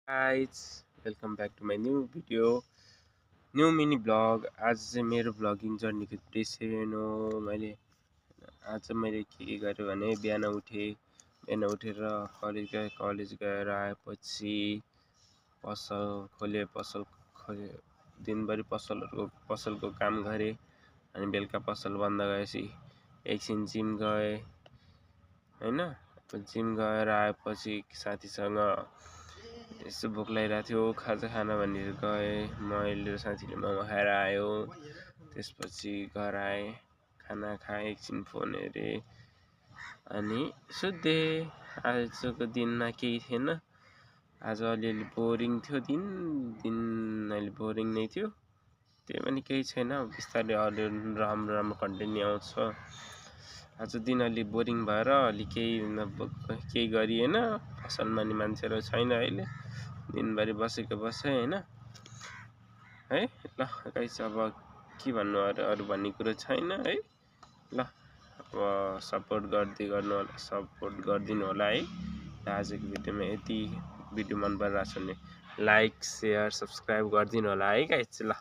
Guys, welcome back to my new video, new mini vlog. आज चाहिँ मेरो vlogging जर्नीको day 7 हो। आज मैले के गरेँ भने बिहान उठेर कलेज गएर आएपछि पसल खोले दिनभरि पसलको काम गरेँ। अनि बेलुका पसल बन्द गरेपछि एकछिन जिम गएँ हैन। जिम गएर आएपछि साथीसँग यसो भोक लागिरहेको थियो, खाजा खान भनेर गएँ। मैले र साथीले मोमो खाएर आयो। त्यसपछि घर आएँ, खाना खाएँ, एकछिन फोन हेरेँ अनि सुतेँ। आजको दिनमा केही थिएन। आज अलिअलि बोरिङ थियो दिन अहिले बोरिङ नै थियो। त्यही पनि केही छैन, बिस्तारै अरू राम्रो कन्टेन्ट आउँछ। आज दिन अलि बोरिङ भएर अलि केही गरिएन। पसलमा नि मान्छेहरू छैन अहिले, दिनभरि बसेको हैन है। ल गाइस, अब के भन्नु, अरू भन्ने कुरो छैन है। ल अब सपोर्ट गरिदिनु होला है। आजको भिडियोमा यति। भिडियो मन परिरहेको छ भने लाइक, सेयर, सब्सक्राइब गरिदिनु होला है गाइस। ल।